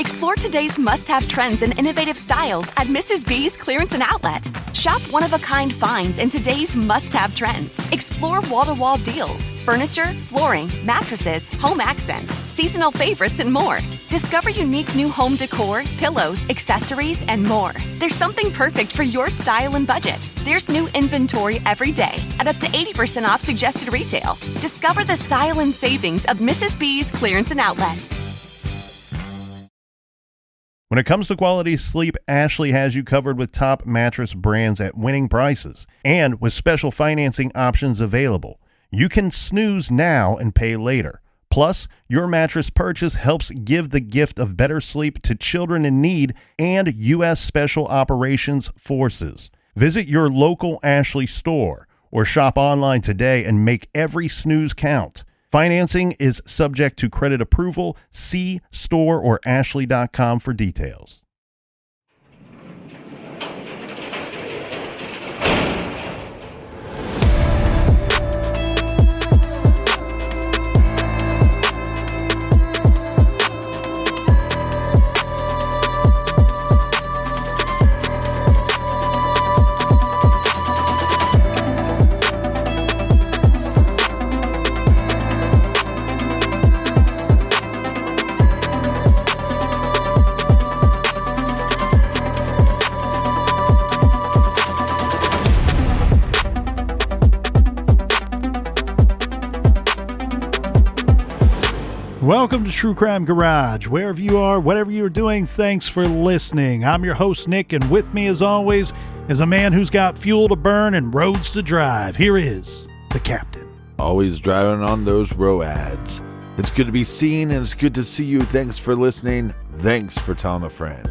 Explore today's must-have trends and innovative styles at Mrs. B's Clearance and Outlet. Shop one-of-a-kind finds in today's must-have trends. Explore wall-to-wall deals, furniture, flooring, mattresses, home accents, seasonal favorites, and more. Discover unique new home decor, pillows, accessories, and more. There's something perfect for your style and budget. There's new inventory every day at up to 80% off suggested retail. Discover the style and savings of Mrs. B's Clearance and Outlet. When it comes to quality sleep, Ashley has you covered with top mattress brands at winning prices and with special financing options available. You can snooze now and pay later. Plus, your mattress purchase helps give the gift of better sleep to children in need and U.S. Special Operations Forces. Visit your local Ashley store or shop online today and make every snooze count. Financing is subject to credit approval. See store or ashley.com for details. Welcome to True Crime Garage. Wherever you are, whatever you're doing, thanks for listening. I'm your host, Nick, and with me, as always, is a man who's got fuel to burn and roads to drive. Here is the captain. Always driving on those roads. It's good to be seen, and it's good to see you. Thanks for listening. Thanks for telling a friend.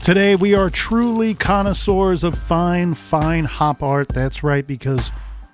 Today we are truly connoisseurs of fine hop art. That's right, because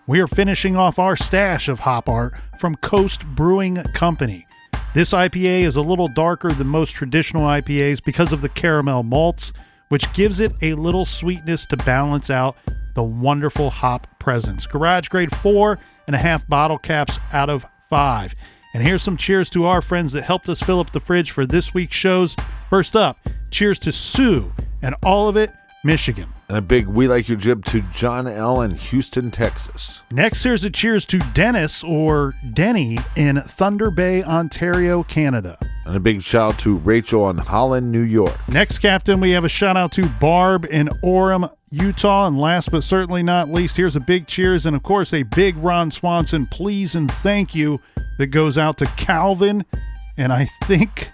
we are finishing off our stash of hop art from Coast Brewing Company. This IPA is a little darker than most traditional IPAs because of the caramel malts, which gives it a little sweetness to balance out the wonderful hop presence. Garage grade 4.5 bottle caps out of 5. And here's some cheers to our friends that helped us fill up the fridge for this week's shows. First up, cheers to Sue and Olivet, Michigan. And a big We Like Your Jib to John L. in Houston, Texas. Next, here's a cheers to Dennis, or Denny, in Thunder Bay, Ontario, Canada. And a big shout out to Rachel in Holland, New York. Next, Captain, we have a shout out to Barb in Orem, Utah. And last but certainly not least, here's a big cheers and, of course, a big Ron Swanson please and thank you that goes out to Calvin. And I think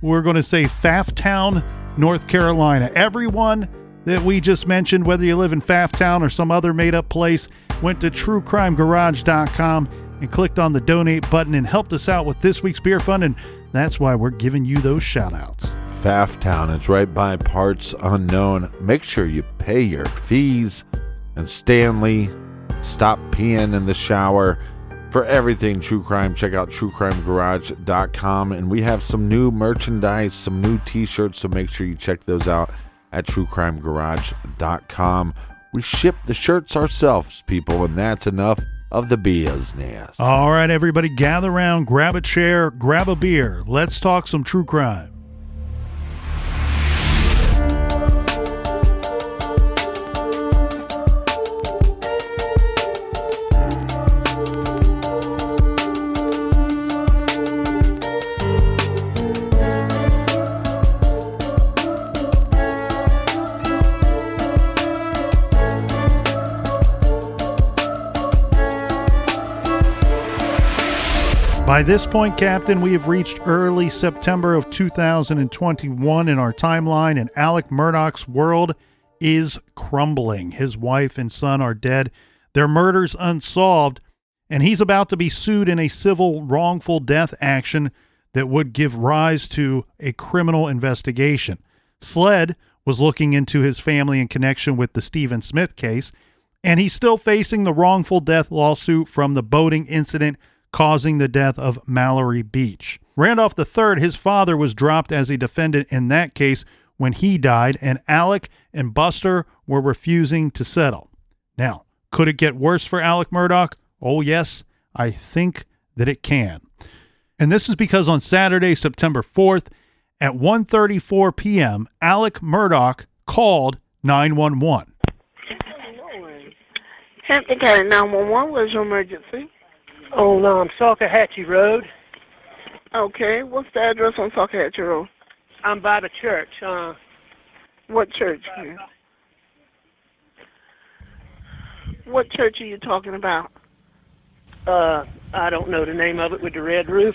we're going to say Pfafftown, North Carolina. Everyone that we just mentioned, whether you live in Pfafftown or some other made-up place, went to truecrimegarage.com and clicked on the donate button and helped us out with this week's beer fund, and that's why we're giving you those shout-outs. Pfafftown, it's right by Parts Unknown. Make sure you pay your fees. And Stanley, stop peeing in the shower. For everything True Crime, check out truecrimegarage.com. And we have some new merchandise, some new t-shirts, so make sure you check those out at truecrimegarage.com. We ship the shirts ourselves, people, and that's enough of the business. All right, everybody, gather around, grab a chair, grab a beer. Let's talk some true crime. By this point, Captain, we have reached early September of 2021 in our timeline, and Alec Murdaugh's world is crumbling. His wife and son are dead, their murders unsolved, and he's about to be sued in a civil wrongful death action that would give rise to a criminal investigation. SLED was looking into his family in connection with the Stephen Smith case, and he's still facing the wrongful death lawsuit from the boating incident causing the death of Mallory Beach. Randolph III, his father, was dropped as a defendant in that case when he died, and Alec and Buster were refusing to settle. Now, could it get worse for Alec Murdaugh? Oh, yes, I think that it can. And this is because on Saturday, September 4th, at 1:34 p.m., Alec Murdaugh called 911. Hampton County 911, where's your emergency? On Salcahatchee Road. Okay, what's the address on Salcahatchee Road? I'm by the church. What church? What church are you talking about? I don't know the name of it with the red roof.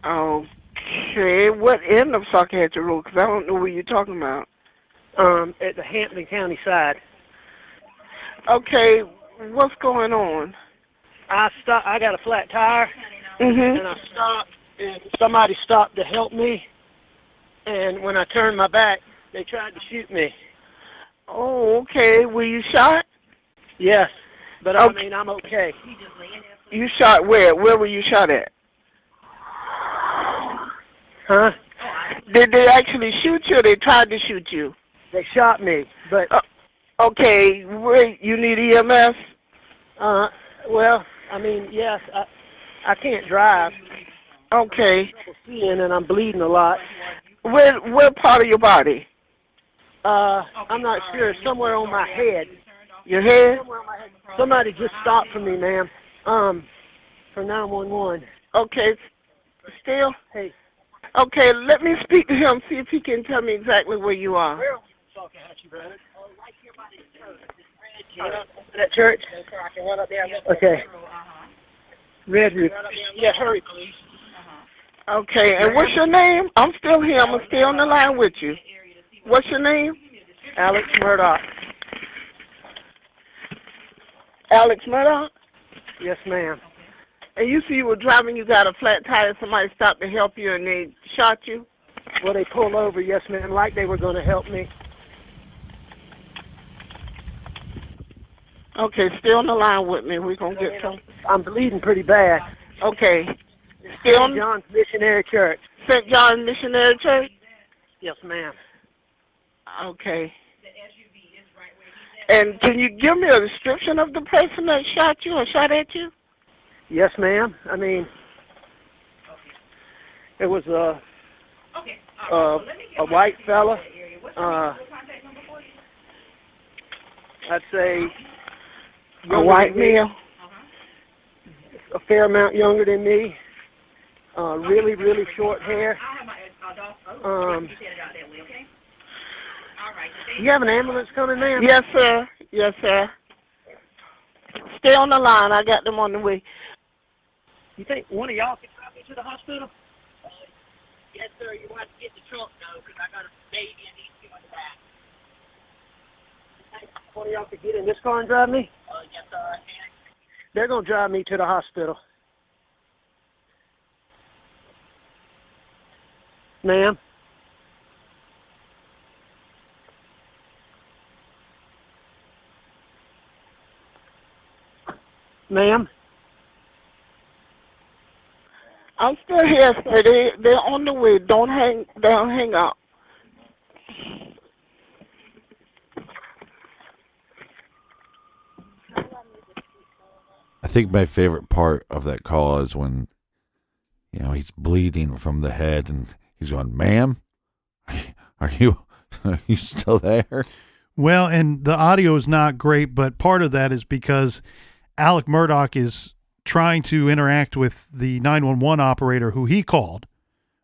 Okay, what end of Salcahatchee Road? Because I don't know what you're talking about. At the Hampton County side. Okay, what's going on? I got a flat tire, Mm-hmm. and I stopped, and somebody stopped to help me. And when I turned my back, they tried to shoot me. Oh, okay. Were you shot? Yes, but Okay. I mean, I'm okay. You shot where? Where were you shot at? Huh? Did they actually shoot you or they tried to shoot you? They shot me, but Okay, wait, you need EMS? well, I mean, yes, I can't drive. Okay. Seeing, and I'm bleeding a lot. Where part of your body? I'm not sure. Somewhere on my head. Your head? Somebody just stopped for me, ma'am. For 911. Okay, still? Hey. Okay, let me speak to him, see if he can tell me exactly where you are. That church? Okay. Red roof. Yeah, hurry, please. Okay, and what's your name? I'm still here. I'm still on the line with you. What's your name? Alex Murdaugh. Alex Murdaugh? Yes, ma'am. And you see you were driving, you got a flat tire, somebody stopped to help you and they shot you? Well, they pulled over, yes, ma'am, like they were going to help me. Okay, stay on the line with me. We're going to get some. I'm bleeding pretty bad. Okay. Stay on St. John's Missionary Church. St. John Missionary Church? Yes, ma'am. Okay. And can you give me a description of the person that shot you or shot at you? Yes, ma'am. I mean, it was a white fella. I'd say A white male? a fair amount younger than me. Really, really short hair. You have an ambulance coming, ma'am? Yes, sir. Yes, sir. Stay on the line. I got them on the way. You think one of y'all can drive me to the hospital? Yes, sir. You want to get the truck, though, because I got a baby and needs to go in the back. You think one of y'all could get in this car and drive me? Yes, sir. I can. They're going to drive me to the hospital. Ma'am? Ma'am? I'm still here, sir. They're on the way. Don't hang up. I think my favorite part of that call is when, he's bleeding from the head and he's going, "Ma'am, are you still there?" Well, and the audio is not great, but part of that is because Alec Murdaugh is trying to interact with the 911 operator who he called,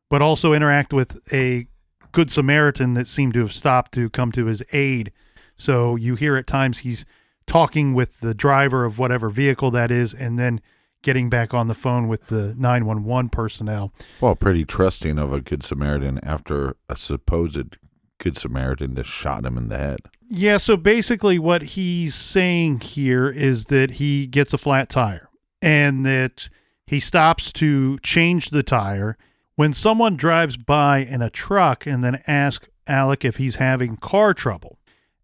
but also interact with a Good Samaritan that seemed to have stopped to come to his aid. So you hear at times he's talking with the driver of whatever vehicle that is and then getting back on the phone with the 911 personnel. Well, pretty trusting of a Good Samaritan after a supposed Good Samaritan just shot him in the head. Yeah, so basically what he's saying here is that he gets a flat tire and that he stops to change the tire when someone drives by in a truck and then asks Alec if he's having car trouble.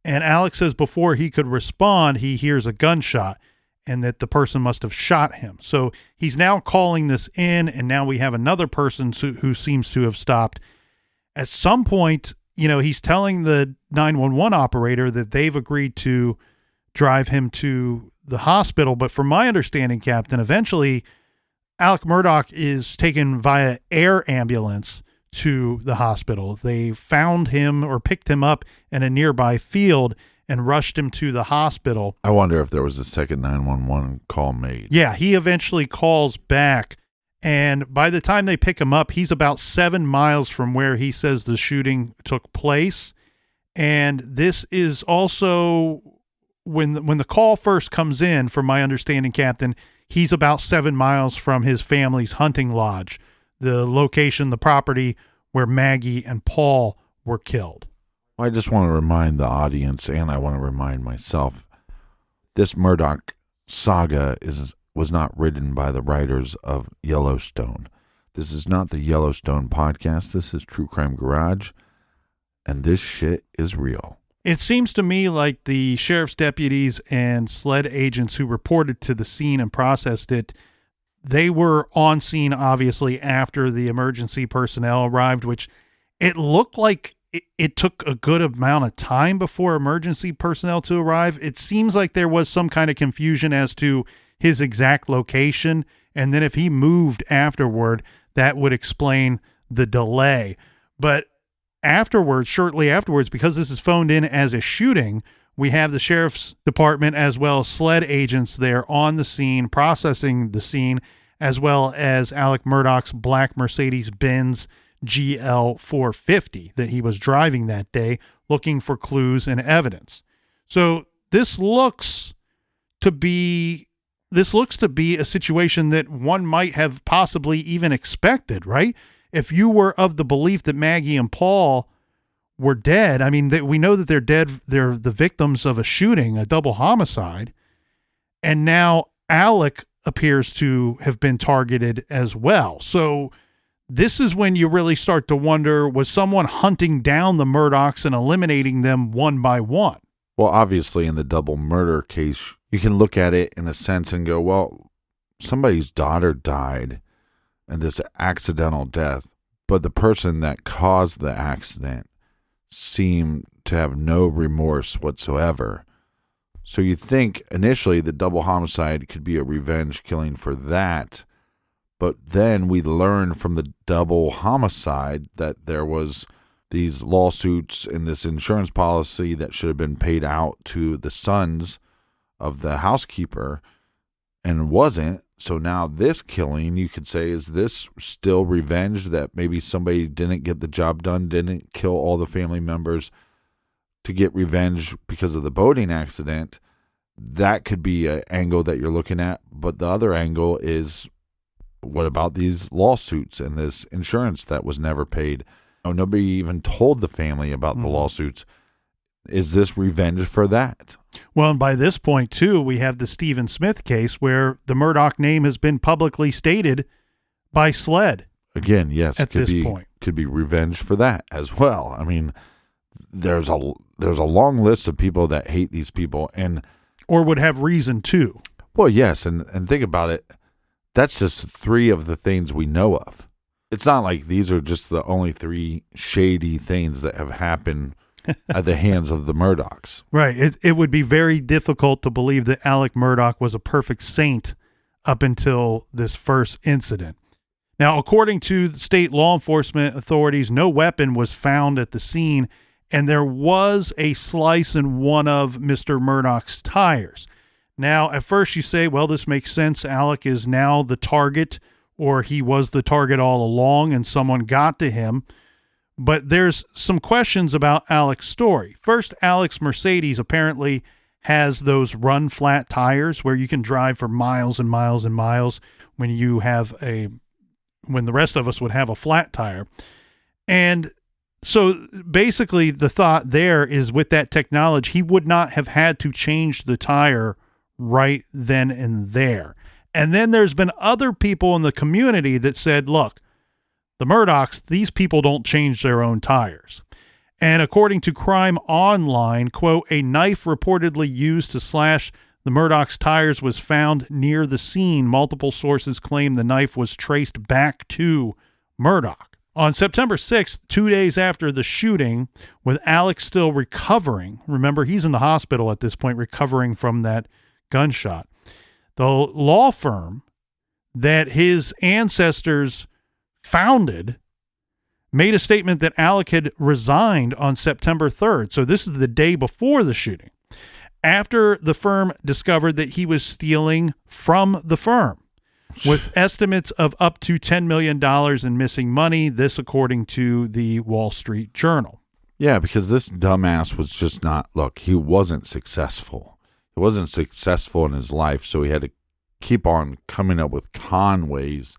And Alec says before he could respond, he hears a gunshot and that the person must have shot him. So he's now calling this in, and now we have another person who seems to have stopped. At some point, he's telling the 911 operator that they've agreed to drive him to the hospital. But from my understanding, Captain, eventually Alec Murdaugh is taken via air ambulance to the hospital. They found him or picked him up in a nearby field and rushed him to the hospital. I wonder if there was a second 911 call made. Yeah, he eventually calls back. And by the time they pick him up, he's about 7 miles from where he says the shooting took place. And this is also when the call first comes in, from my understanding, Captain, he's about 7 miles from his family's hunting lodge, the location, the property where Maggie and Paul were killed. I just want to remind the audience, and I want to remind myself, this Murdaugh saga was not written by the writers of Yellowstone. This is not the Yellowstone podcast. This is True Crime Garage, and this shit is real. It seems to me like the sheriff's deputies and SLED agents who reported to the scene and processed it, they were on scene, obviously, after the emergency personnel arrived, which it looked like it took a good amount of time before emergency personnel to arrive. It seems like there was some kind of confusion as to his exact location, and then if he moved afterward, that would explain the delay. But afterwards, shortly afterwards, because this is phoned in as a shooting, we have the sheriff's department as well as SLED agents there on the scene, processing the scene, as well as Alec Murdaugh's black Mercedes-Benz GL 450 that he was driving that day, looking for clues and evidence. So this looks to be a situation that one might have possibly even expected, right? If you were of the belief that Maggie and Paul were dead, I mean, we know that they're dead. They're the victims of a shooting, a double homicide. And now Alec appears to have been targeted as well. So this is when you really start to wonder, was someone hunting down the Murdaughs and eliminating them one by one? Well, obviously, in the double murder case, you can look at it in a sense and go, well, somebody's daughter died in this accidental death, but the person that caused the accident seemed to have no remorse whatsoever. So you think initially the double homicide could be a revenge killing for that, but then we learn from the double homicide that there was these lawsuits and this insurance policy that should have been paid out to the sons of the housekeeper and wasn't. So now this killing, you could say, is this still revenge that maybe somebody didn't get the job done, didn't kill all the family members to get revenge because of the boating accident? That could be an angle that you're looking at. But the other angle is, what about these lawsuits and this insurance that was never paid? Oh, nobody even told the family about the lawsuits. Is this revenge for that? Well, and by this point, too, we have the Stephen Smith case where the Murdaugh name has been publicly stated by SLED. Again, yes, at this point. Could be revenge for that as well. I mean, there's a long list of people that hate these people, and or would have reason to. Well, yes, and think about it. That's just 3 of the things we know of. It's not like these are just the only 3 shady things that have happened at the hands of the Murdaughs. Right. It would be very difficult to believe that Alec Murdaugh was a perfect saint up until this first incident. Now, according to the state law enforcement authorities, no weapon was found at the scene, and there was a slice in one of Mr. Murdaugh's tires. Now, at first you say, well, this makes sense. Alec is now the target, or he was the target all along and someone got to him. But there's some questions about Alec's story. First, Alec's Mercedes apparently has those run flat tires where you can drive for miles and miles and miles when the rest of us would have a flat tire. And so basically the thought there is, with that technology, he would not have had to change the tire right then and there. And then there's been other people in the community that said, look, the Murdaughs, these people don't change their own tires. And according to Crime Online, quote, a knife reportedly used to slash the Murdaughs' tires was found near the scene. Multiple sources claim the knife was traced back to Murdaugh. On September 6th, 2 days after the shooting, with Alec still recovering, remember, he's in the hospital at this point, recovering from that gunshot. The law firm that his ancestors founded made a statement that Alec had resigned on September 3rd. So this is the day before the shooting, after the firm discovered that he was stealing from the firm, with estimates of up to $10 million in missing money. This, according to the Wall Street Journal. Yeah, because this dumbass was just not, look, he wasn't successful. He wasn't successful in his life, so he had to keep on coming up with con ways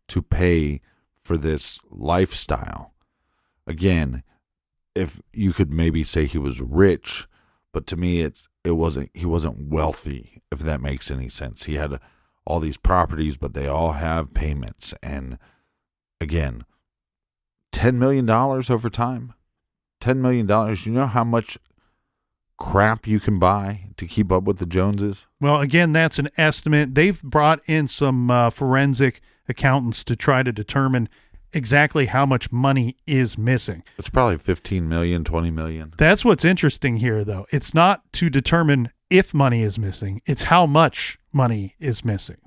to pay for this lifestyle. Again, if you could maybe say he was rich, but to me he wasn't wealthy, if that makes any sense. He had all these properties, but they all have payments. And again, $10 million over time. $10 million. You know how much crap you can buy to keep up with the Joneses? Well, again, that's an estimate. They've brought in some forensic accountants to try to determine exactly how much money is missing. It's probably 15 million, 20 million. That's what's interesting here, though. It's not to determine if money is missing. It's how much money is missing.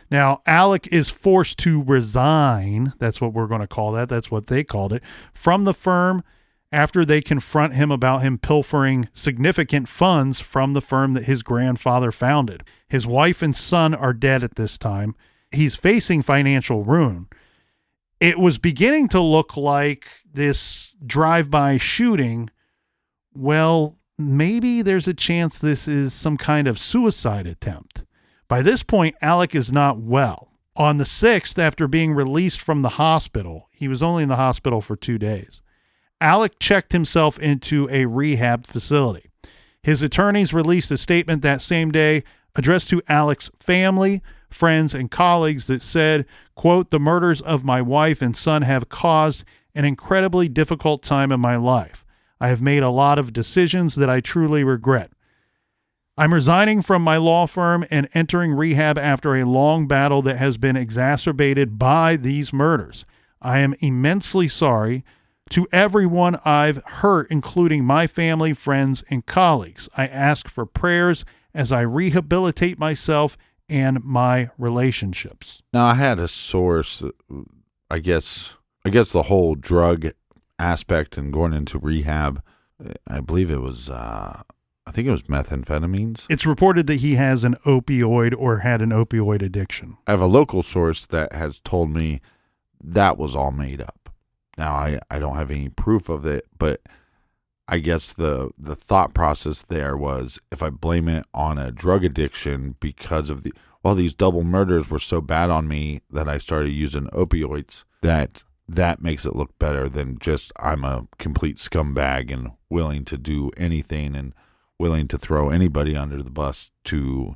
Now, Alec is forced to resign. That's what we're going to call that. That's what they called it. From the firm after they confront him about him pilfering significant funds from the firm that his grandfather founded. His wife and son are dead at this time. He's facing financial ruin. It was beginning to look like this drive-by shooting. Well, maybe there's a chance this is some kind of suicide attempt. By this point, Alec is not well. On the 6th, after being released from the hospital, he was only in the hospital for 2 days, Alec checked himself into a rehab facility. His attorneys released a statement that same day addressed to Alec's family, friends, and colleagues that said, quote, "The murders of my wife and son have caused an incredibly difficult time in my life. I have made a lot of decisions that I truly regret. I'm resigning from my law firm and entering rehab after a long battle that has been exacerbated by these murders. I am immensely sorry to everyone I've hurt, including my family, friends, and colleagues. I ask for prayers as I rehabilitate myself and my relationships." Now, I had a source, I guess the whole drug aspect and going into rehab, I believe it was, I think it was methamphetamines. It's reported that he has an opioid or had an opioid addiction. I have a local source that has told me that was all made up. Now, I don't have any proof of it, but I guess the thought process there was, if I blame it on a drug addiction because of these double murders were so bad on me that I started using opioids, that makes it look better than just I'm a complete scumbag and willing to do anything and willing to throw anybody under the bus to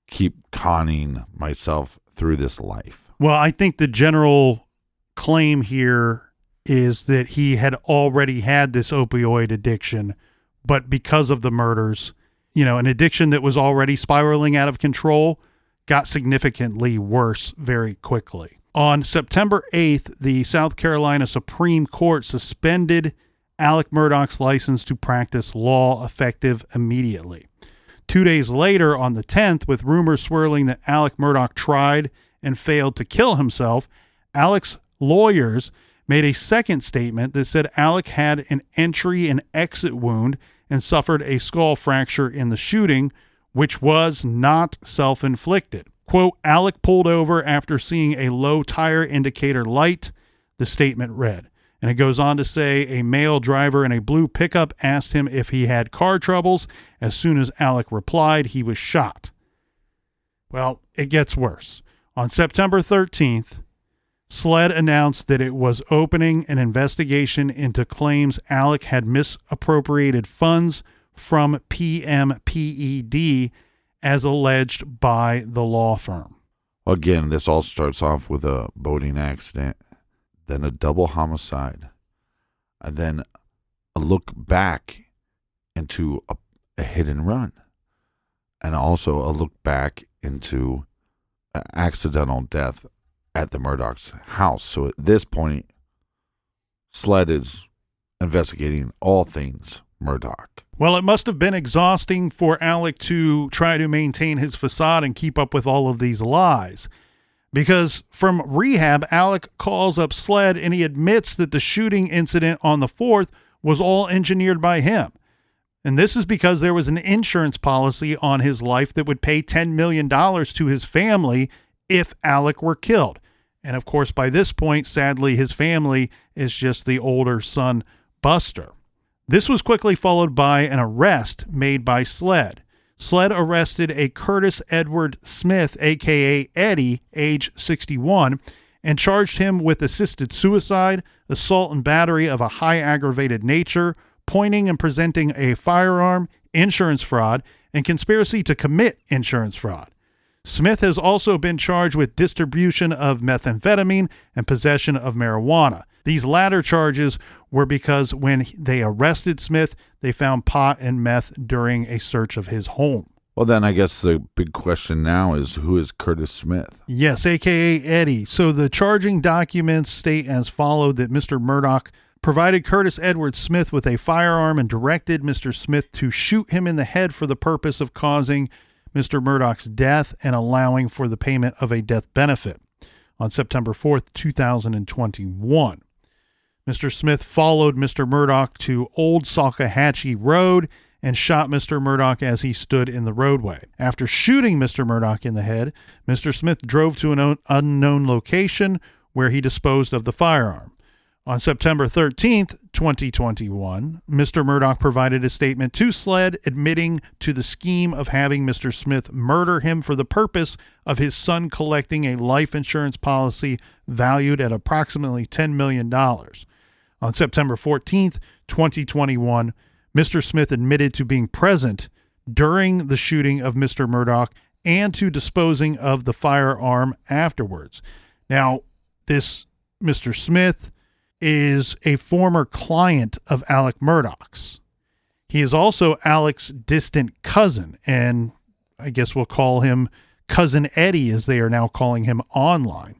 keep conning myself through this life. Well, I think the general claim here is that he had already had this opioid addiction, but because of the murders, an addiction that was already spiraling out of control got significantly worse very quickly. On September 8th, the South Carolina Supreme Court suspended Alec Murdaugh's license to practice law, effective immediately. 2 days later, on the 10th, with rumors swirling that Alec Murdaugh tried and failed to kill himself, Alec's lawyers made a second statement that said Alec had an entry and exit wound and suffered a skull fracture in the shooting, which was not self-inflicted. Quote, "Alec pulled over after seeing a low tire indicator light," the statement read. And it goes on to say a male driver in a blue pickup asked him if he had car troubles. As soon as Alec replied, he was shot. Well, it gets worse. On September 13th, SLED announced that it was opening an investigation into claims Alec had misappropriated funds from PMPED as alleged by the law firm. Again, this all starts off with a boating accident, then a double homicide, and then a look back into a hit and run, and also a look back into an accidental death at the Murdaugh's house. So at this point, SLED is investigating all things Murdaugh. Well, it must have been exhausting for Alec to try to maintain his facade and keep up with all of these lies. Because from rehab, Alec calls up SLED and he admits that the shooting incident on the 4th was all engineered by him. And this is because there was an insurance policy on his life that would pay $10 million to his family if Alec were killed. And of course, by this point, sadly, his family is just the older son, Buster. This was quickly followed by an arrest made by SLED. SLED arrested a Curtis Edward Smith, a.k.a. Eddie, age 61, and charged him with assisted suicide, assault and battery of a high aggravated nature, pointing and presenting a firearm, insurance fraud, and conspiracy to commit insurance fraud. Smith has also been charged with distribution of methamphetamine and possession of marijuana. These latter charges were because when they arrested Smith, they found pot and meth during a search of his home. Well, then I guess the big question now is, who is Curtis Smith? Yes, a.k.a. Eddie. So the charging documents state as followed that Mr. Murdaugh provided Curtis Edward Smith with a firearm and directed Mr. Smith to shoot him in the head for the purpose of causing Mr. Murdaugh's death and allowing for the payment of a death benefit on September 4th, 2021. Mr. Smith followed Mr. Murdaugh to Old Salkehatchie Road and shot Mr. Murdaugh as he stood in the roadway. After shooting Mr. Murdaugh in the head, Mr. Smith drove to an unknown location where he disposed of the firearm. On September 13th, 2021, Mr. Murdaugh provided a statement to SLED admitting to the scheme of having Mr. Smith murder him for the purpose of his son collecting a life insurance policy valued at approximately $10 million. On September 14th, 2021, Mr. Smith admitted to being present during the shooting of Mr. Murdaugh and to disposing of the firearm afterwards. Now, this Mr. Smith is a former client of Alec Murdaugh's. He is also Alec's distant cousin, and I guess we'll call him Cousin Eddie, as they are now calling him online.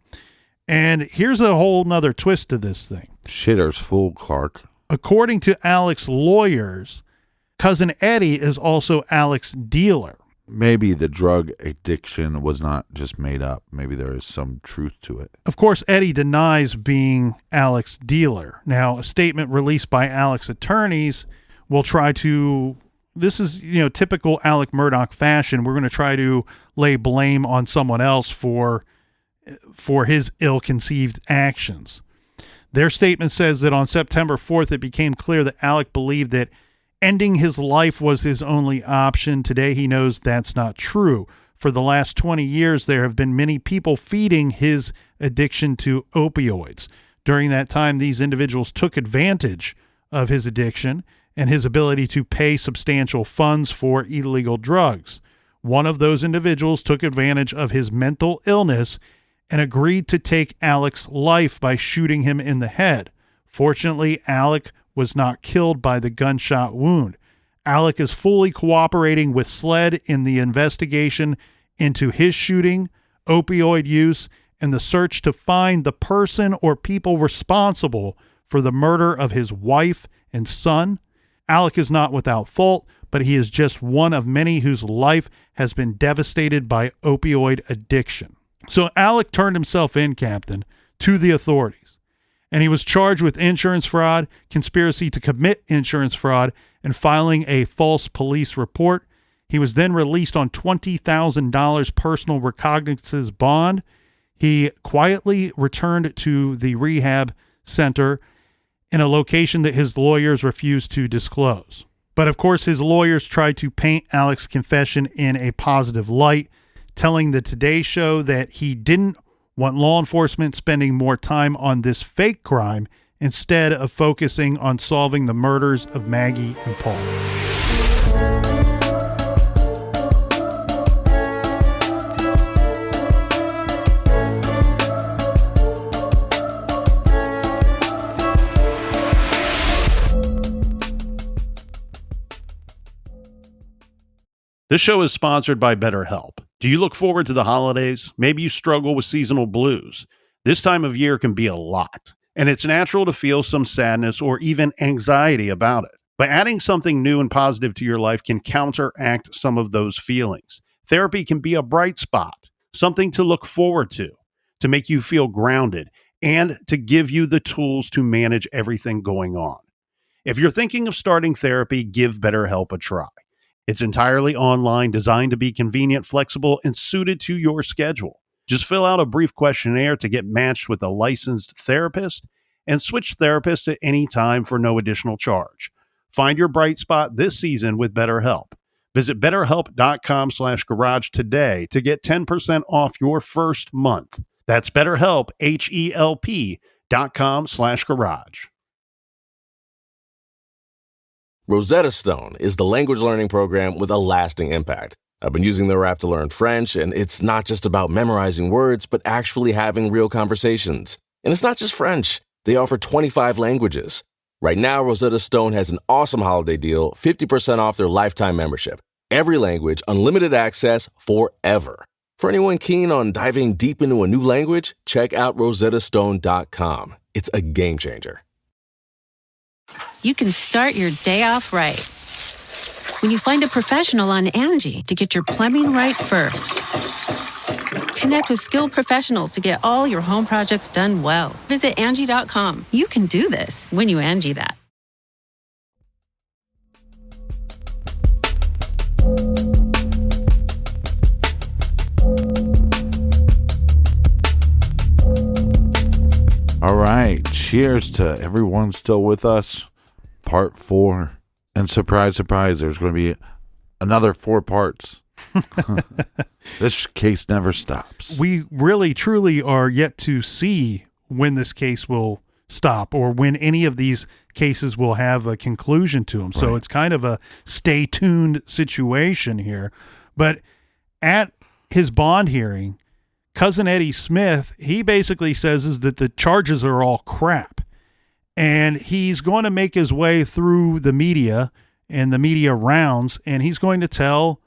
And here's a whole nother twist to this thing. Shitter's full, Clark. According to Alec's lawyers, Cousin Eddie is also Alec's dealer. Maybe the drug addiction was not just made up. Maybe there is some truth to it. Of course, Eddie denies being Alec's dealer. Now, a statement released by Alec's attorneys will try to, this is, typical Alec Murdaugh fashion. We're going to try to lay blame on someone else for his ill-conceived actions. Their statement says that on September 4th, it became clear that Alec believed that ending his life was his only option. Today, he knows that's not true. For the last 20 years, there have been many people feeding his addiction to opioids. During that time, these individuals took advantage of his addiction and his ability to pay substantial funds for illegal drugs. One of those individuals took advantage of his mental illness and agreed to take Alec's life by shooting him in the head. Fortunately, Alec was not killed by the gunshot wound. Alec is fully cooperating with SLED in the investigation into his shooting, opioid use, and the search to find the person or people responsible for the murder of his wife and son. Alec is not without fault, but he is just one of many whose life has been devastated by opioid addiction. So Alec turned himself in, Captain, to the authorities, and he was charged with insurance fraud, conspiracy to commit insurance fraud, and filing a false police report. He was then released on $20,000 personal recognizance bond. He quietly returned to the rehab center in a location that his lawyers refused to disclose. But of course, his lawyers tried to paint Alec's confession in a positive light, telling the Today Show that he didn't want law enforcement spending more time on this fake crime instead of focusing on solving the murders of Maggie and Paul. This show is sponsored by BetterHelp. Do you look forward to the holidays? Maybe you struggle with seasonal blues. This time of year can be a lot, and it's natural to feel some sadness or even anxiety about it. But adding something new and positive to your life can counteract some of those feelings. Therapy can be a bright spot, something to look forward to make you feel grounded, and to give you the tools to manage everything going on. If you're thinking of starting therapy, give BetterHelp a try. It's entirely online, designed to be convenient, flexible, and suited to your schedule. Just fill out a brief questionnaire to get matched with a licensed therapist and switch therapists at any time for no additional charge. Find your bright spot this season with BetterHelp. Visit BetterHelp.com/garage today to get 10% off your first month. That's BetterHelp, HELP.com/garage. Rosetta Stone is the language learning program with a lasting impact. I've been using their app to learn French, and it's not just about memorizing words, but actually having real conversations. And it's not just French. They offer 25 languages. Right now, Rosetta Stone has an awesome holiday deal, 50% off their lifetime membership. Every language, unlimited access forever. For anyone keen on diving deep into a new language, check out rosettastone.com. It's a game changer. You can start your day off right when you find a professional on Angie to get your plumbing right first. Connect with skilled professionals to get all your home projects done well. Visit Angie.com. You can do this when you Angie that. All right. Cheers to everyone still with us. Part 4. And surprise, surprise, there's going to be another 4 parts. This case never stops. We really, truly are yet to see when this case will stop or when any of these cases will have a conclusion to them. So it's kind of a stay tuned situation here. But at his bond hearing, Cousin Eddie Smith, he basically says is that the charges are all crap. And he's going to make his way through the media and the media rounds, and he's going to tell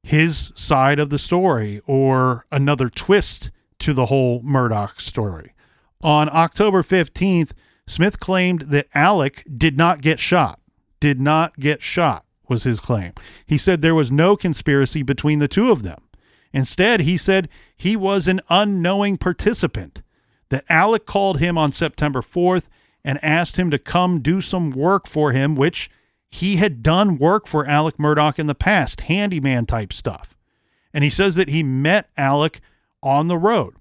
his side of the story or another twist to the whole Murdaugh story. On October 15th, Smith claimed that Alec did not get shot. Did not get shot was his claim. He said there was no conspiracy between the two of them. Instead, he said he was an unknowing participant, that Alec called him on September 4th and asked him to come do some work for him, which he had done work for Alec Murdaugh in the past, handyman type stuff. And he says that he met Alec on the road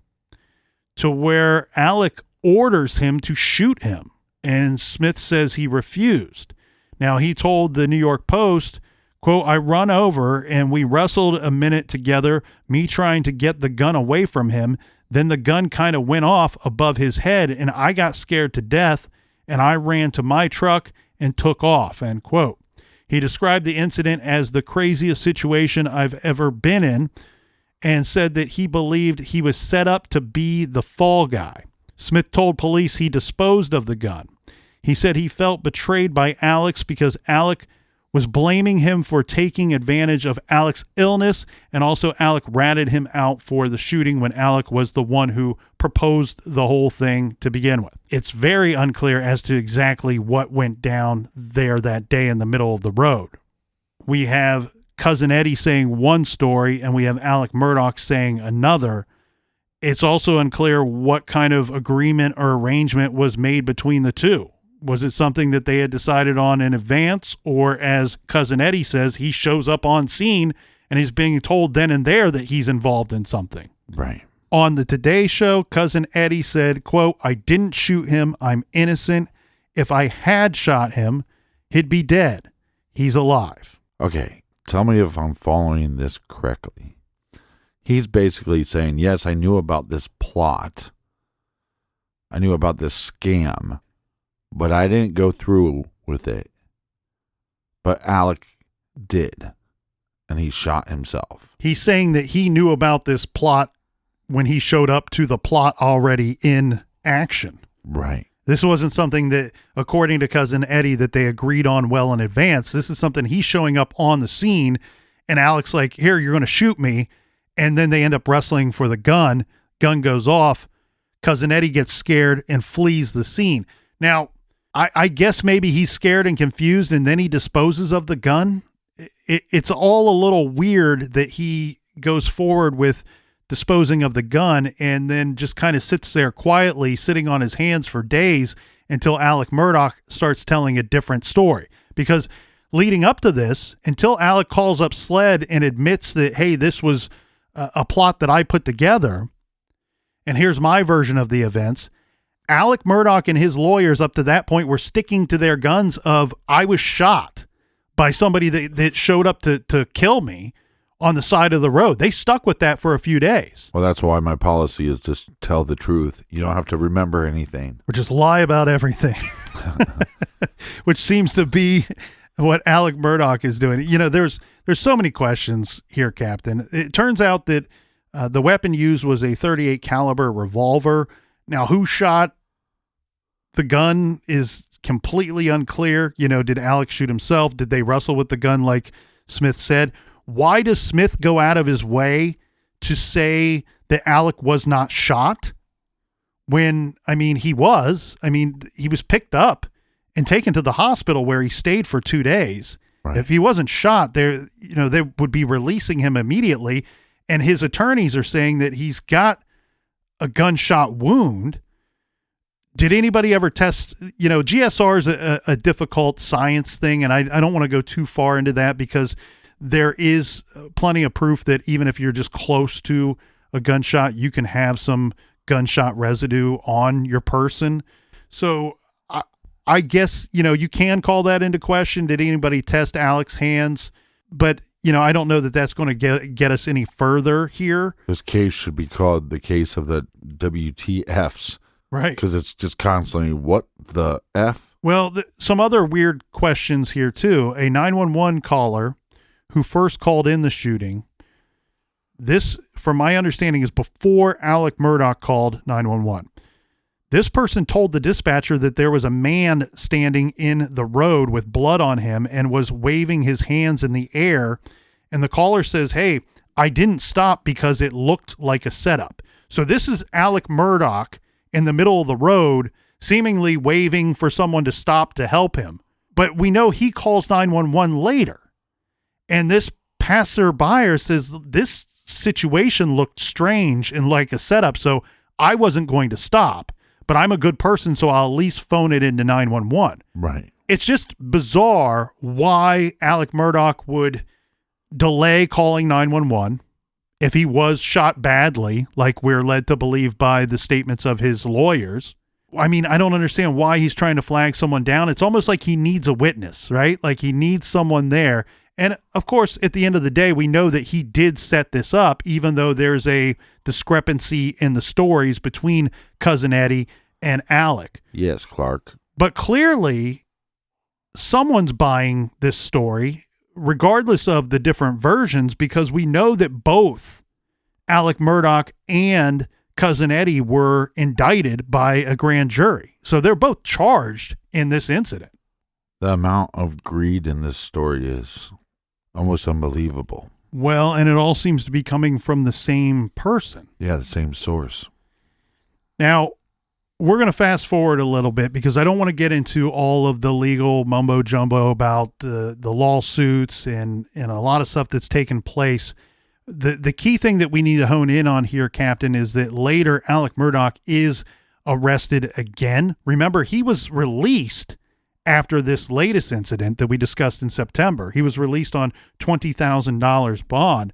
to where Alec orders him to shoot him. And Smith says he refused. Now, he told the New York Post, quote, "I run over and we wrestled a minute together, me trying to get the gun away from him. Then the gun kind of went off above his head and I got scared to death and I ran to my truck and took off," end quote. He described the incident as the craziest situation I've ever been in and said that he believed he was set up to be the fall guy. Smith told police he disposed of the gun. He said he felt betrayed by Alex because Alec was blaming him for taking advantage of Alec's illness, and also Alec ratted him out for the shooting when Alec was the one who proposed the whole thing to begin with. It's very unclear as to exactly what went down there that day in the middle of the road. We have Cousin Eddie saying one story, and we have Alec Murdaugh saying another. It's also unclear what kind of agreement or arrangement was made between the two. Was it something that they had decided on in advance, or as Cousin Eddie says, he shows up on scene and he's being told then and there that he's involved in something? Right. On the Today Show, Cousin Eddie said, quote, "I didn't shoot him. I'm innocent. If I had shot him, he'd be dead. He's alive." Okay, tell me if I'm following this correctly. He's basically saying, yes, I knew about this plot. I knew about this scam, but I didn't go through with it. But Alec did, and he shot himself. He's saying that he knew about this plot when he showed up to the plot already in action. Right. This wasn't something that, according to Cousin Eddie, that they agreed on well in advance. This is something he's showing up on the scene, and Alec's like, "Here, you're going to shoot me." And then they end up wrestling for the gun. Gun goes off. Cousin Eddie gets scared and flees the scene. Now, I guess maybe he's scared and confused, and then he disposes of the gun. It's all a little weird that he goes forward with disposing of the gun and then just kind of sits there quietly, sitting on his hands for days until Alec Murdaugh starts telling a different story. Because leading up to this, until Alec calls up SLED and admits that, hey, this was a plot that I put together, and here's my version of the events, Alec Murdaugh and his lawyers up to that point were sticking to their guns of, I was shot by somebody that showed up to kill me on the side of the road. They stuck with that for a few days. Well, that's why my policy is just tell the truth. You don't have to remember anything. Or just lie about everything, which seems to be what Alec Murdaugh is doing. You know, there's so many questions here, Captain. It turns out that the weapon used was a .38 caliber revolver. Now, who shot the gun is completely unclear. You know, did Alex shoot himself? Did they wrestle with the gun like Smith said? Why does Smith go out of his way to say that Alec was not shot when, he was picked up and taken to the hospital where he stayed for 2 days. Right. If he wasn't shot, they would be releasing him immediately. And his attorneys are saying that he's got a gunshot wound. Did anybody ever test, GSR is a difficult science thing, and I don't want to go too far into that because there is plenty of proof that even if you're just close to a gunshot, you can have some gunshot residue on your person. So I guess, you can call that into question. Did anybody test Alec's hands? But, I don't know that that's going to get us any further here. This case should be called the case of the WTFs. Right. Because it's just constantly, what the F? Well, some other weird questions here, too. A 911 caller who first called in the shooting. This, from my understanding, is before Alec Murdaugh called 911. This person told the dispatcher that there was a man standing in the road with blood on him and was waving his hands in the air. And the caller says, hey, I didn't stop because it looked like a setup. So this is Alec Murdaugh in the middle of the road, seemingly waving for someone to stop to help him. But we know he calls 911 later. And this passerby says this situation looked strange and like a setup, so I wasn't going to stop. But I'm a good person, so I'll at least phone it into 911. Right. It's just bizarre why Alec Murdaugh would delay calling 911 if he was shot badly, like we're led to believe by the statements of his lawyers. I don't understand why he's trying to flag someone down. It's almost like he needs a witness, right? Like he needs someone there. And of course, at the end of the day, we know that he did set this up, even though there's a discrepancy in the stories between Cousin Eddie and Alec. Yes, Clark. But clearly, someone's buying this story, regardless of the different versions, because we know that both Alec Murdaugh and Cousin Eddie were indicted by a grand jury. So they're both charged in this incident. The amount of greed in this story is almost unbelievable. Well, and it all seems to be coming from the same person. Yeah, the same source. Now, we're going to fast forward a little bit because I don't want to get into all of the legal mumbo jumbo about the lawsuits and a lot of stuff that's taken place. The key thing that we need to hone in on here, Captain, is that later Alec Murdaugh is arrested again. Remember, he was released after this latest incident that we discussed in September. He was released on $20,000 bond,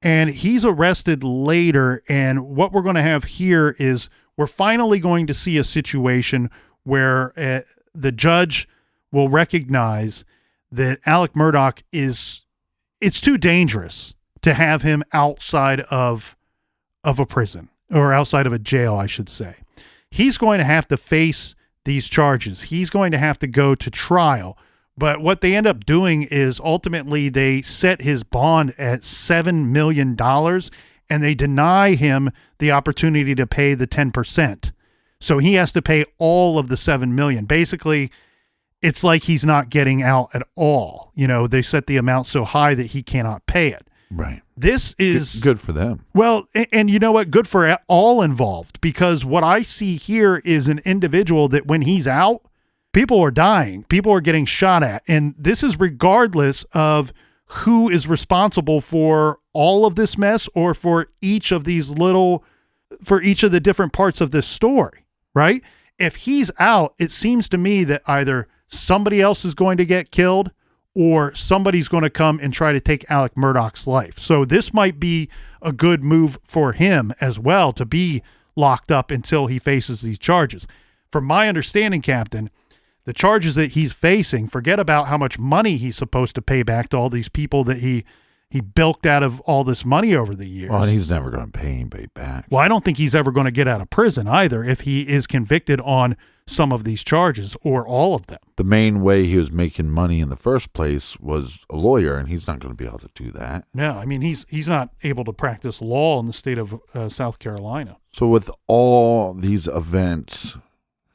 and he's arrested later. And what we're going to have here is we're finally going to see a situation where the judge will recognize that Alec Murdaugh it's too dangerous to have him outside of a prison, or outside of a jail, I should say. He's going to have to face these charges. He's going to have to go to trial. But what they end up doing is ultimately they set his bond at $7 million and they deny him the opportunity to pay the 10%. So he has to pay all of the $7 million. Basically, it's like he's not getting out at all. They set the amount so high that he cannot pay it. Right. This is good for them. Well, and you know what? Good for all involved, because what I see here is an individual that when he's out, People are dying. People are getting shot at. And this is regardless of who is responsible for all of this mess or for each of the different parts of this story, right? If he's out, it seems to me that either somebody else is going to get killed or somebody's going to come and try to take Alec Murdaugh's life. So this might be a good move for him as well, to be locked up until he faces these charges. From my understanding, Captain, the charges that he's facing, forget about how much money he's supposed to pay back to all these people that he bilked out of all this money over the years. Well, and he's never going to pay anybody back. Well, I don't think he's ever going to get out of prison either if he is convicted on some of these charges or all of them. The main way he was making money in the first place was a lawyer, and he's not going to be able to do that. No, I mean, he's not able to practice law in the state of South Carolina. So with all these events,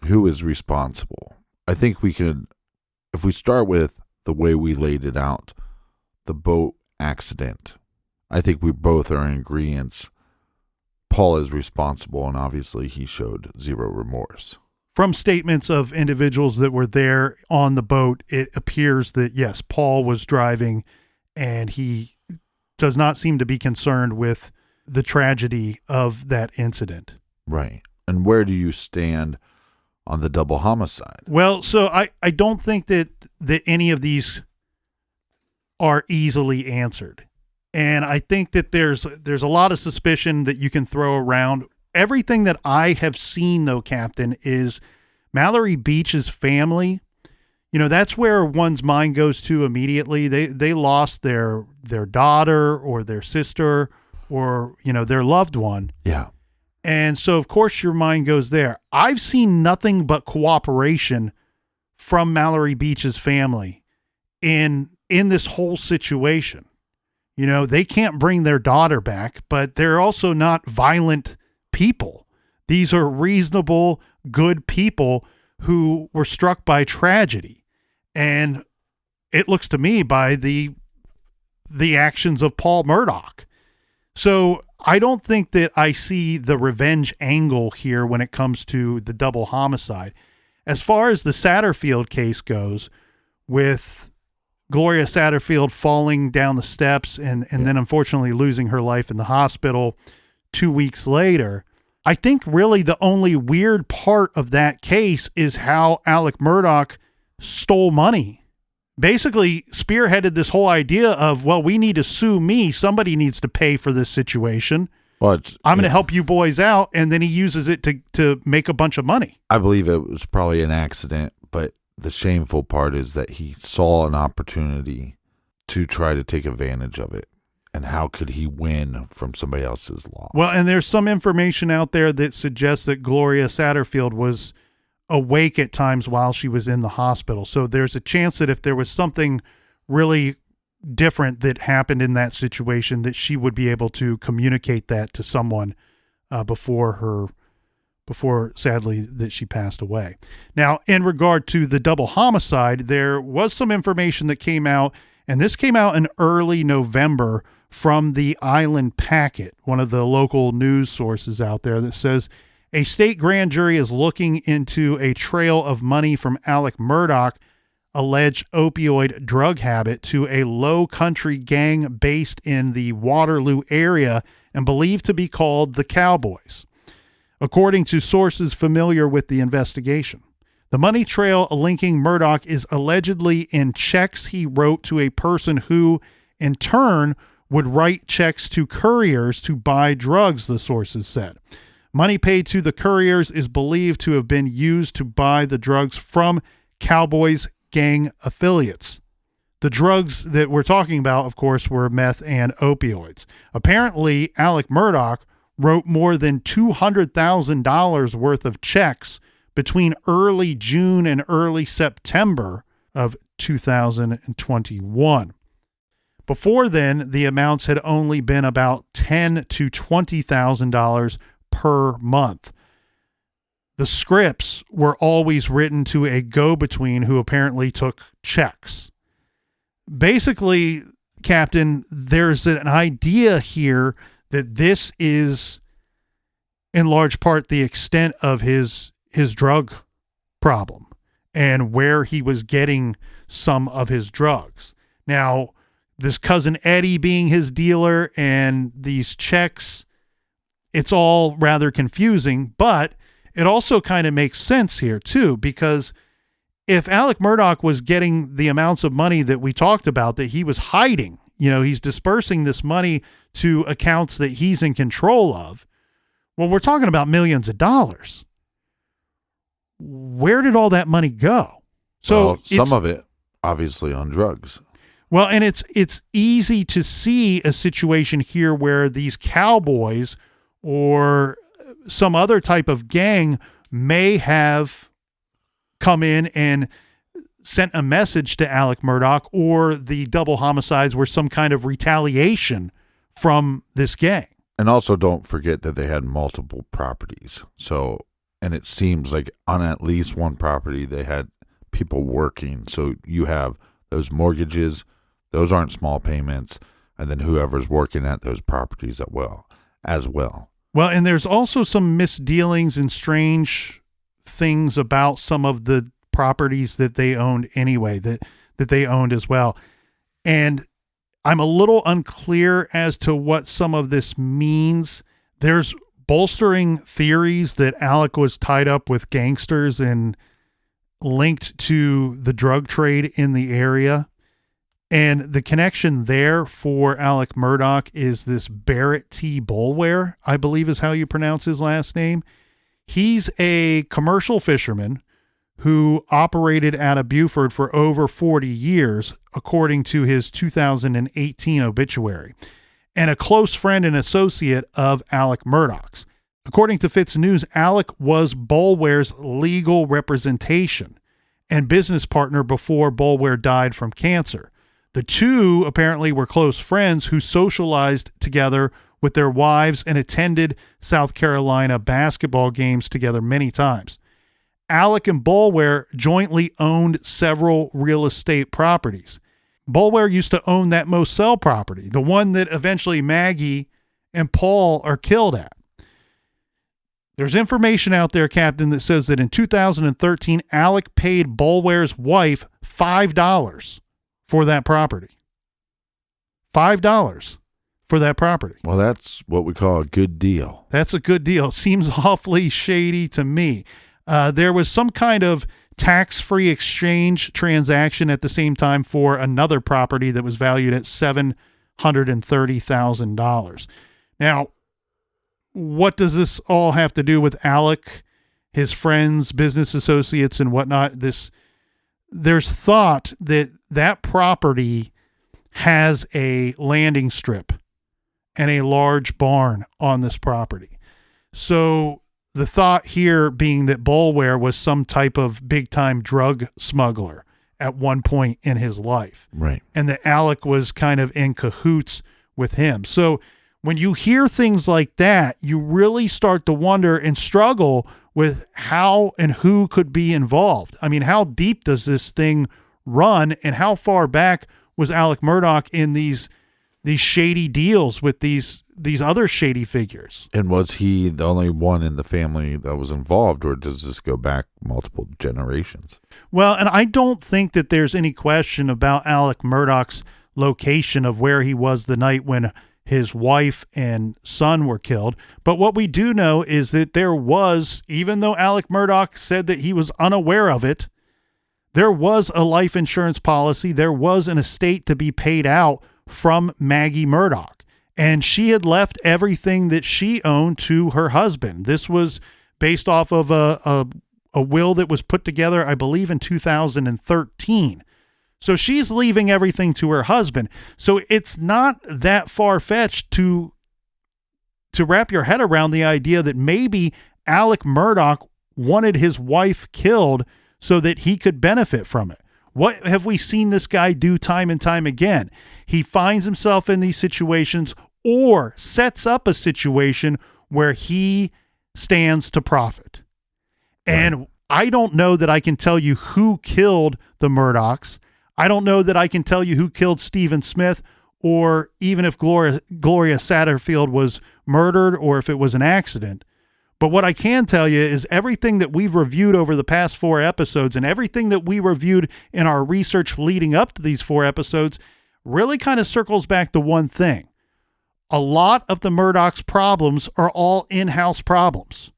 who is responsible? I think we could, if we start with the way we laid it out, the boat accident, I think we both are in agreement. Paul is responsible, and obviously he showed zero remorse. From statements of individuals that were there on the boat, it appears that, yes, Paul was driving, and he does not seem to be concerned with the tragedy of that incident. Right. And where do you stand on the double homicide? Well, so I don't think that any of these are easily answered. And I think that there's a lot of suspicion that you can throw around. Everything that I have seen, though, Captain, is Mallory Beach's family. You know, that's where one's mind goes to immediately. They lost their daughter or their sister or, you know, their loved one. Yeah. And so, of course, your mind goes there. I've seen nothing but cooperation from Mallory Beach's family in this whole situation. You know, they can't bring their daughter back, but they're also not violent people. These are reasonable, good people who were struck by tragedy. And it looks to me by the actions of Paul Murdaugh. So I don't think that I see the revenge angle here when it comes to the double homicide. As far as the Satterfield case goes, with Gloria Satterfield falling down the steps and then unfortunately losing her life in the hospital 2 weeks later, I think really the only weird part of that case is how Alec Murdaugh stole money. Basically spearheaded this whole idea of, well, we need to sue me. Somebody needs to pay for this situation. Well, I'm going to help you boys out. And then he uses it to make a bunch of money. I believe it was probably an accident, but the shameful part is that he saw an opportunity to try to take advantage of it. And how could he win from somebody else's loss? Well, and there's some information out there that suggests that Gloria Satterfield was awake at times while she was in the hospital. So there's a chance that if there was something really different that happened in that situation, that she would be able to communicate that to someone before sadly that she passed away. Now, in regard to the double homicide, there was some information that came out, and this came out in early November from the Island Packet, one of the local news sources out there, that says a state grand jury is looking into a trail of money from Alec Murdaugh alleged opioid drug habit to a low country gang based in the Waterloo area and believed to be called the Cowboys, according to sources familiar with the investigation. The money trail linking Murdaugh is allegedly in checks he wrote to a person who, in turn, would write checks to couriers to buy drugs, the sources said. Money paid to the couriers is believed to have been used to buy the drugs from Cowboys gang affiliates. The drugs that we're talking about, of course, were meth and opioids. Apparently, Alec Murdaugh wrote more than $200,000 worth of checks between early June and early September of 2021. Before then, the amounts had only been about $10,000 to $20,000 per month. The scripts were always written to a go-between who apparently took checks. Basically, Captain, there's an idea here that this is in large part the extent of his drug problem. and where he was getting some of his drugs. Now, this cousin Eddie being his dealer and these checks, it's all rather confusing, but it also kind of makes sense here too, because if Alec Murdaugh was getting the amounts of money that we talked about that he was hiding, he's dispersing this money to accounts that he's in control of. Well, we're talking about millions of dollars. Where did all that money go? So some of it obviously on drugs. Well, and it's easy to see a situation here where these cowboys or some other type of gang may have come in and sent a message to Alec Murdaugh, or the double homicides were some kind of retaliation from this gang. And also don't forget that they had multiple properties. So, and it seems like on at least one property they had people working. So you have those mortgages, those aren't small payments, and then whoever's working at those properties as well. Well, and there's also some misdealings and strange things about some of the properties that they owned anyway, that they owned as well. And I'm a little unclear as to what some of this means. There's bolstering theories that Alec was tied up with gangsters and linked to the drug trade in the area. And the connection there for Alec Murdaugh is this Barrett T. Boulware, I believe is how you pronounce his last name. He's a commercial fisherman who operated out of Beaufort for over 40 years, according to his 2018 obituary, and a close friend and associate of Alec Murdaugh's. According to Fitz News, Alec was Boulware's legal representation and business partner before Boulware died from cancer. The two apparently were close friends who socialized together with their wives and attended South Carolina basketball games together many times. Alec and Boulware jointly owned several real estate properties. Boulware used to own that Moselle property, the one that eventually Maggie and Paul are killed at. There's information out there, Captain, that says that in 2013, Alec paid Boulware's wife $5 for that property. $5 for that property. Well, that's what we call a good deal. That's a good deal. Seems awfully shady to me. There was some kind of tax-free exchange transaction at the same time for another property that was valued at $730,000. Now, what does this all have to do with Alec, his friends, business associates, and whatnot? There's thought that that property has a landing strip and a large barn on this property. So the thought here being that Boulware was some type of big-time drug smuggler at one point in his life. Right. And that Alec was kind of in cahoots with him. So when you hear things like that, you really start to wonder and struggle with how and who could be involved. I mean, how deep does this thing run, and how far back was Alec Murdaugh in these shady deals with these other shady figures? And was he the only one in the family that was involved, or does this go back multiple generations? Well, and I don't think that there's any question about Alec Murdaugh's location of where he was the night when his wife and son were killed. But what we do know is that there was, even though Alec Murdaugh said that he was unaware of it, there was a life insurance policy. There was an estate to be paid out from Maggie Murdaugh. And she had left everything that she owned to her husband. This was based off of a will that was put together, I believe, in 2013. So she's leaving everything to her husband. So it's not that far-fetched to wrap your head around the idea that maybe Alec Murdaugh wanted his wife killed so that he could benefit from it. What have we seen this guy do time and time again? He finds himself in these situations or sets up a situation where he stands to profit. And I don't know that I can tell you who killed the Murdaughs. I don't know that I can tell you who killed Stephen Smith, or even if Gloria Satterfield was murdered or if it was an accident. But what I can tell you is everything that we've reviewed over the past 4 episodes and everything that we reviewed in our research leading up to these 4 episodes really kind of circles back to one thing. A lot of the Murdaugh's problems are all in-house problems.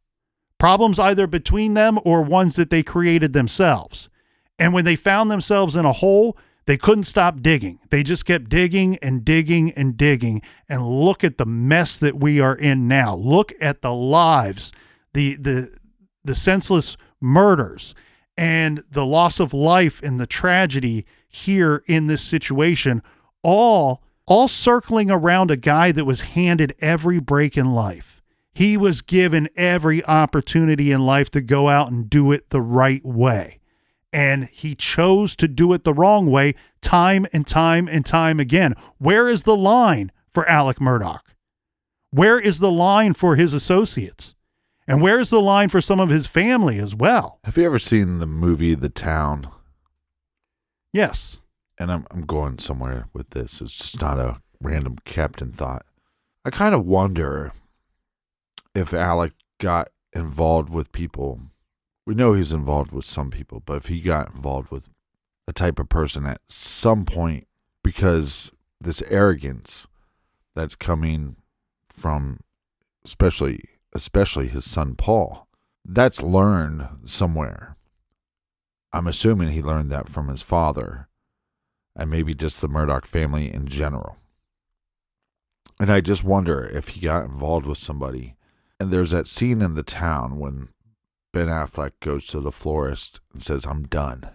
Problems either between them or ones that they created themselves. And when they found themselves in a hole, they couldn't stop digging. They just kept digging and digging and digging. And look at the mess that we are in now. Look at the lives, the senseless murders, and the loss of life and the tragedy here in this situation, all circling around a guy that was handed every break in life. He was given every opportunity in life to go out and do it the right way. And he chose to do it the wrong way time and time and time again. Where is the line for Alec Murdaugh? Where is the line for his associates? And where is the line for some of his family as well? Have you ever seen the movie The Town? Yes. And I'm going somewhere with this. It's just not a random captain thought. I kind of wonder if Alec got involved with people. We know he's involved with some people, but if he got involved with a type of person at some point, because this arrogance that's coming from especially his son Paul, that's learned somewhere. I'm assuming he learned that from his father and maybe just the Murdaugh family in general. And I just wonder if he got involved with somebody. And there's that scene in The Town when Ben Affleck goes to the florist and says, "I'm done."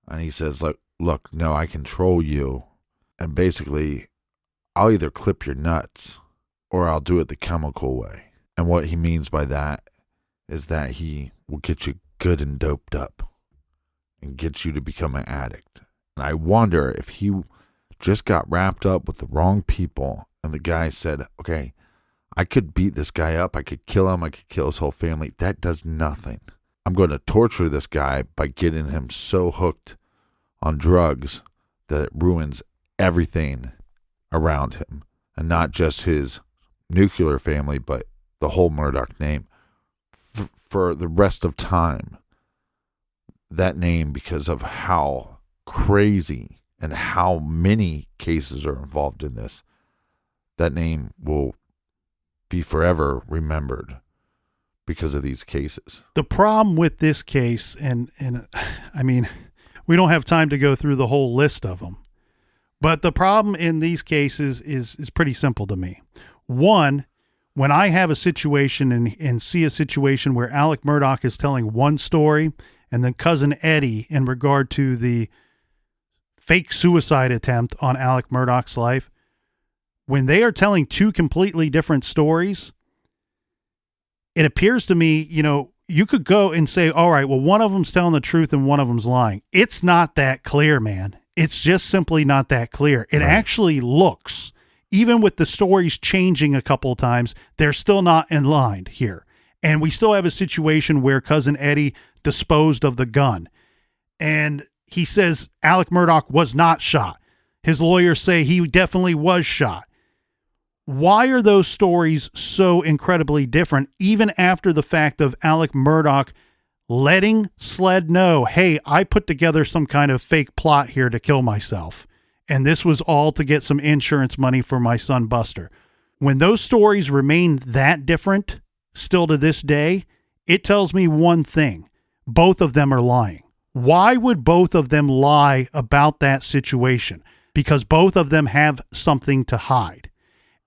And he says, look, no, I control you. And basically, I'll either clip your nuts or I'll do it the chemical way. And what he means by that is that he will get you good and doped up and get you to become an addict. And I wonder if he just got wrapped up with the wrong people and the guy said, okay, I could beat this guy up. I could kill him. I could kill his whole family. That does nothing. I'm going to torture this guy by getting him so hooked on drugs that it ruins everything around him. And not just his nuclear family, but the whole Murdaugh name. For the rest of time, that name, because of how crazy and how many cases are involved in this, that name will be forever remembered because of these cases. The problem with this case, and I mean, we don't have time to go through the whole list of them, but the problem in these cases is pretty simple to me. One, when I have a situation and see a situation where Alec Murdaugh is telling one story and then cousin Eddie in regard to the fake suicide attempt on Alec Murdaugh's life, when they are telling two completely different stories, it appears to me, you could go and say, all right, well, one of them's telling the truth and one of them's lying. It's not that clear, man. It's just simply not that clear. It actually looks, even with the stories changing a couple of times, they're still not in line here. And we still have a situation where cousin Eddie disposed of the gun. And he says Alec Murdaugh was not shot. His lawyers say he definitely was shot. Why are those stories so incredibly different, even after the fact of Alec Murdaugh letting Sled know, hey, I put together some kind of fake plot here to kill myself, and this was all to get some insurance money for my son Buster? When those stories remain that different still to this day, it tells me one thing. Both of them are lying. Why would both of them lie about that situation? Because both of them have something to hide.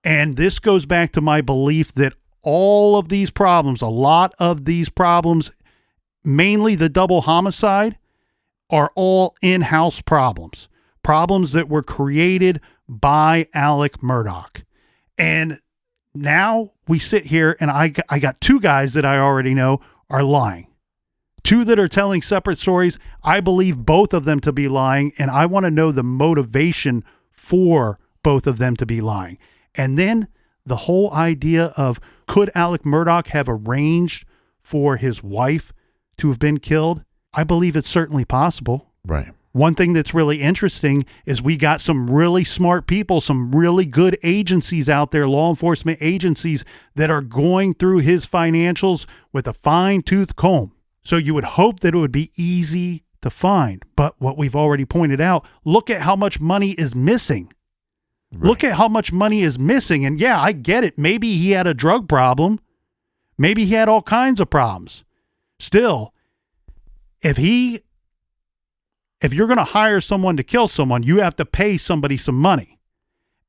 And this goes back to my belief that all of these problems, a lot of these problems, mainly the double homicide, are all in-house problems. Problems that were created by Alec Murdaugh. And now we sit here and I got two guys that I already know are lying. Two that are telling separate stories. I believe both of them to be lying, and I want to know the motivation for both of them to be lying. And then the whole idea of, could Alec Murdaugh have arranged for his wife to have been killed? I believe it's certainly possible. Right. One thing that's really interesting is we got some really smart people, some really good agencies out there, law enforcement agencies that are going through his financials with a fine-tooth comb. So you would hope that it would be easy to find. But what we've already pointed out, look at how much money is missing. Right. Look at how much money is missing. And yeah, I get it. Maybe he had a drug problem. Maybe he had all kinds of problems. Still, if you're going to hire someone to kill someone, you have to pay somebody some money.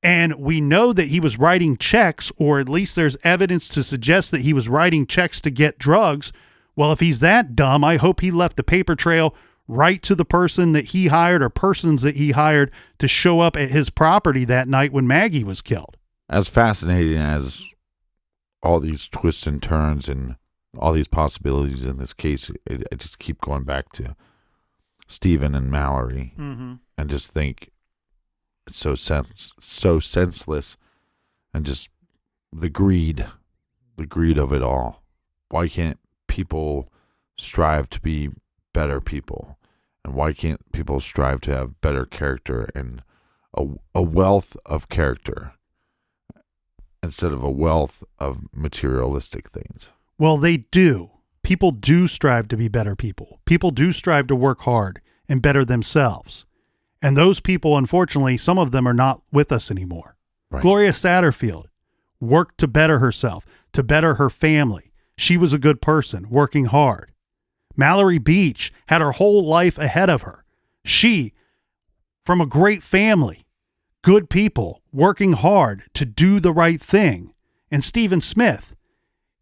And we know that he was writing checks, or at least there's evidence to suggest that he was writing checks to get drugs. Well, if he's that dumb, I hope he left the paper trail right to the person that he hired or persons that he hired to show up at his property that night when Maggie was killed. As fascinating as all these twists and turns and all these possibilities in this case, I just keep going back to Stephen and Mallory and just think it's so senseless, and just the greed of it all. Why can't people strive to be better people? And why can't people strive to have better character and a wealth of character instead of a wealth of materialistic things? Well, they do. People do strive to be better people. People do strive to work hard and better themselves. And those people, unfortunately, some of them are not with us anymore. Right. Gloria Satterfield worked to better herself, to better her family. She was a good person, working hard. Mallory Beach had her whole life ahead of her. She, from a great family, good people, working hard to do the right thing. And Stephen Smith,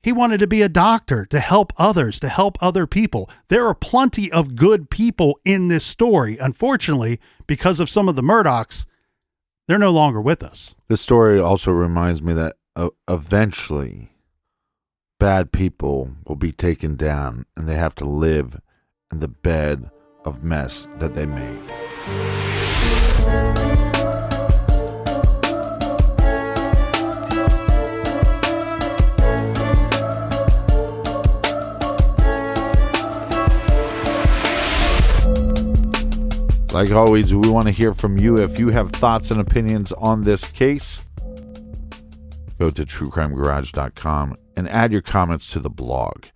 he wanted to be a doctor, to help others, to help other people. There are plenty of good people in this story. Unfortunately, because of some of the Murdaughs, they're no longer with us. This story also reminds me that eventually bad people will be taken down and they have to live in the bed of mess that they made. Like always, we want to hear from you. If you have thoughts and opinions on this case, go to truecrimegarage.com and add your comments to the blog.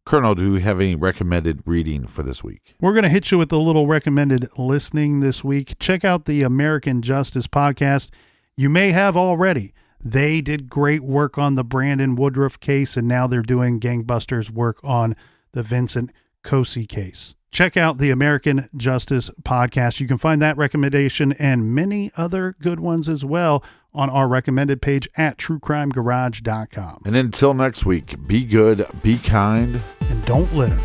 Colonel, do we have any recommended reading for this week? We're going to hit you with a little recommended listening this week. Check out the American Justice podcast. You may have already. They did great work on the Brandon Woodruff case, and now they're doing gangbusters work on the Vincent Cosi case. Check out the American Justice podcast. You can find that recommendation and many other good ones as well on our recommended page at truecrimegarage.com. And until next week, be good, be kind, and don't litter.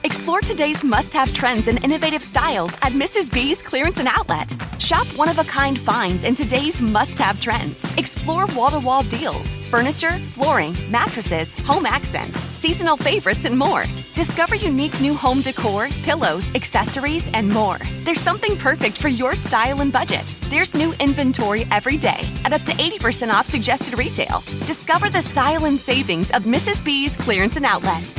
Explore today's must-have trends and innovative styles at Mrs. B's Clearance and Outlet. Shop one-of-a-kind finds in today's must-have trends. Explore wall-to-wall deals, furniture, flooring, mattresses, home accents, seasonal favorites, and more. Discover unique new home decor, pillows, accessories, and more. There's something perfect for your style and budget. There's new inventory every day at up to 80% off suggested retail. Discover the style and savings of Mrs. B's Clearance and Outlet.